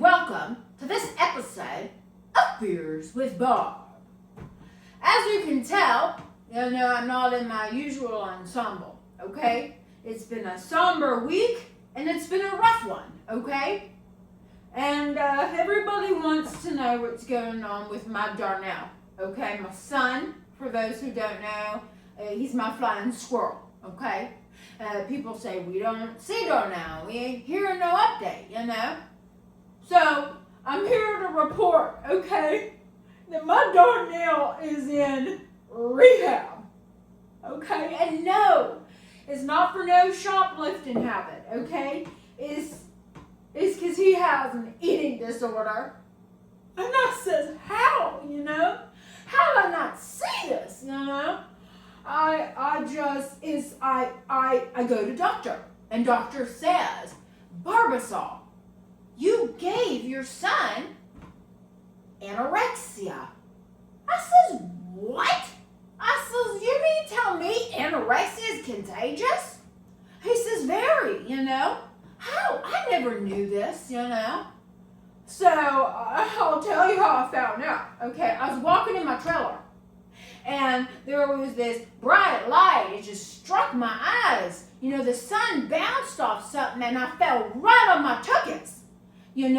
welcome to this episode of Beers with Barb. As you can tell, I'm not in my usual ensemble, okay? It's been a somber week, and it's been a rough one, okay? And everybody wants to know what's going on with my Darnell, okay? My son, for those who don't know, he's my flying squirrel, okay? People say, we don't see Darnell, we ain't hearing no update, So, I'm here to report, okay, that my Darnell is in rehab, okay? And no, it's not for no shoplifting habit, okay? It's because he has an eating disorder. And I says, how, How did I not see this, I go to doctor, and doctor says, Barbasol, you gave your son anorexia. I says, what? I says, you mean tell me anorexia is contagious? He says, very, How? I never knew this, So, I'll tell you how I found out, okay? I was walking in my trailer, and there was this bright light. It just struck my eyes. The sun bounced off something, and I fell right on my tuchus, And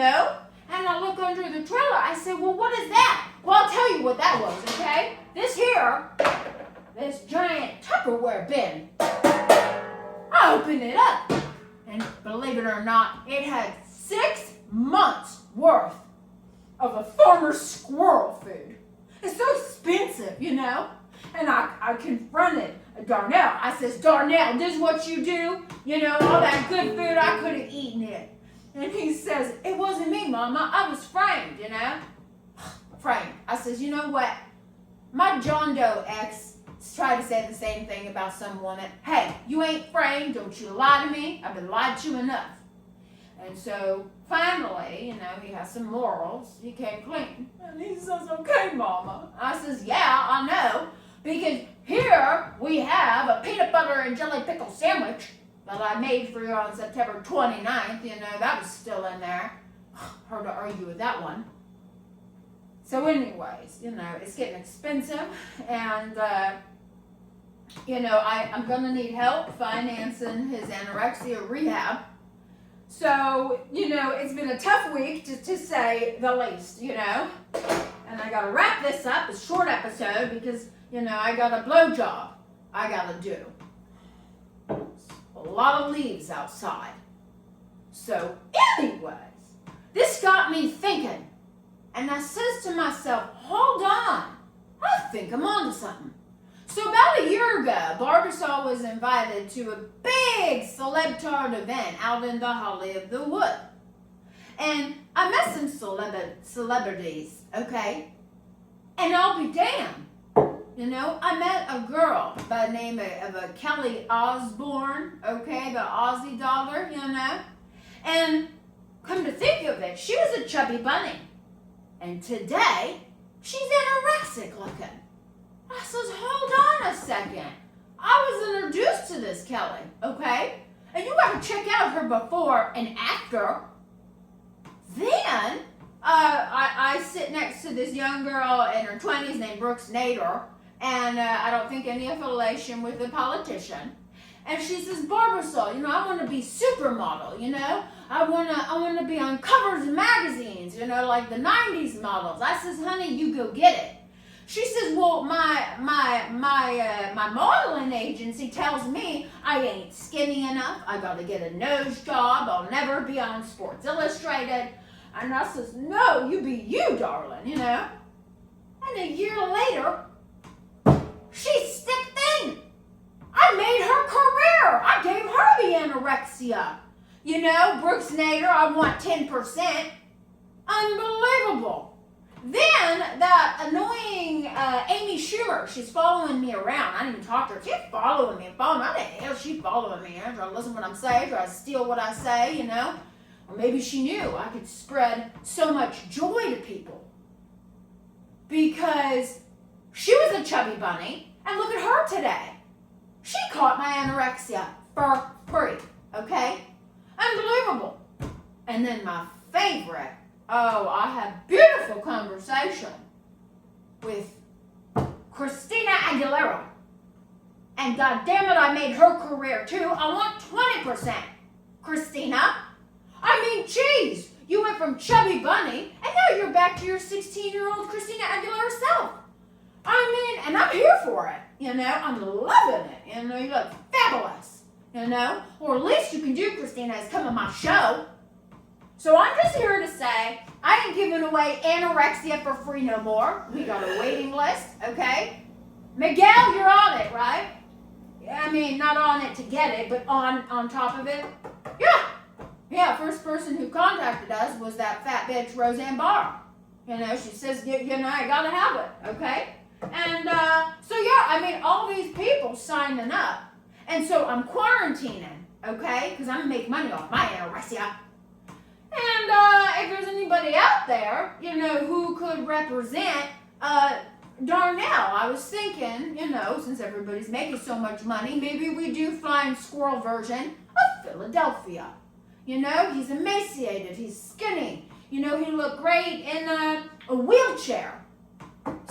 I look under the trailer. I said, well, what is that? Well, I'll tell you what that was, okay? This giant Tupperware bin. I opened it up, and believe it or not, it had 6 months worth of a farmer's squirrel food. It's so expensive, And I confronted Darnell. I says, Darnell, this is what you do? All that good food, I could have eaten it. And he says, it wasn't me, Mama. I was framed, Framed. I says, you know what? My John Doe ex tried to say the same thing about some woman. Hey, you ain't framed. Don't you lie to me. I've been lied to enough. And so, finally, he has some morals. He came clean. And he says, okay, Mama. I says, yeah, I know. Because here we have a peanut butter and jelly pickle sandwich that I made for you on September 29th. That was still in there. Hard to argue with that one. So anyways, it's getting expensive. And, I'm going to need help financing his anorexia rehab. So, it's been a tough week, to say the least, And I got to wrap this up, a short episode, because, I got a blowjob I got to do. A lot of leaves outside. So, anyways, this got me thinking. And I says to myself, hold on, I think I'm onto something. So about a year ago, Barbasol was invited to a big celebtard event out in the Holly of the Wood. And I met some celebrities, okay? And I'll be damned. I met a girl by the name of Kelly Osbourne, okay, the Aussie dollar, And come to think of it, she was a chubby bunny. And today, she's anorexic looking. I says, hold on a second. I was introduced to this Kelly, okay? And you got to check out her before and after. Then, I sit next to this young girl in her 20s named Brooks Nader, and I don't think any affiliation with a politician. And she says, Barbasol, I want to be supermodel, I want to be on covers of magazines, like the 90s models. I says, honey, you go get it. She says, well, my modeling agency tells me I ain't skinny enough. I got to get a nose job. I'll never be on Sports Illustrated. And I says, no, you be you, darling, And a year later, she's stick thin. I made her career. I gave her the anorexia. Brooks Nader, I want 10%. Unbelievable. Then that annoying Amy Schumer, she's following me around. I didn't even talk to her. She's following me. How the hell is she following me? Trying to listen to what I'm saying, trying to steal what I say, Or maybe she knew I could spread so much joy to people. Because she was a chubby bunny, and look at her today. She caught my anorexia for free, okay? Unbelievable. And then my favorite Oh, I had beautiful conversation with Christina Aguilera. And God damn it, I made her career too. I want 20%. Christina. I mean, geez, you went from Chubby Bunny, and now you're back to your 16-year-old Christina Aguilera self. I mean, and I'm here for it, you know. I'm loving it, you know. You look fabulous, you know. Or at least you can do, Christina, is come on my show. So I'm just here to say, I ain't giving away anorexia for free no more. We got a waiting list, okay? Miguel, you're on it, right? I mean, not on it to get it, but on top of it. Yeah, first person who contacted us was that fat bitch, Roseanne Barb. You know, she says, you know, I gotta have it, okay? And so yeah, I mean, all these people signing up. And so I'm quarantining, okay? Because I'm gonna make money off my anorexia. And if there's anybody out there, you know, who could represent Darnell, I was thinking, you know, since everybody's making so much money, maybe we do Flying Squirrel version of Philadelphia. You know, he's emaciated, he's skinny. You know, he looked great in a wheelchair.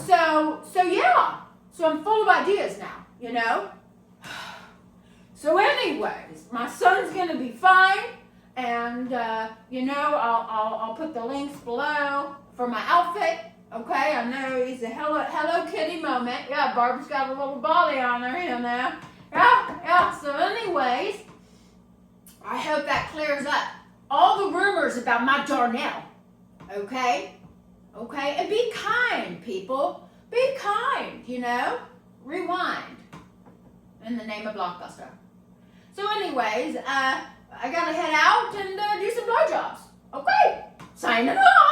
So yeah. So I'm full of ideas now, you know. So anyways, my son's gonna be fine. And, you know, I'll put the links below for my outfit. Okay, I know it's a Hello Kitty moment. Yeah, Barb's got a little body on her, you know. Yeah. So anyways, I hope that clears up all the rumors about my Darnell. Okay? Okay? And be kind, people. Be kind, you know. Rewind. In the name of Blockbuster. So anyways, I gotta head out and do some blowjobs. Okay? Signing off.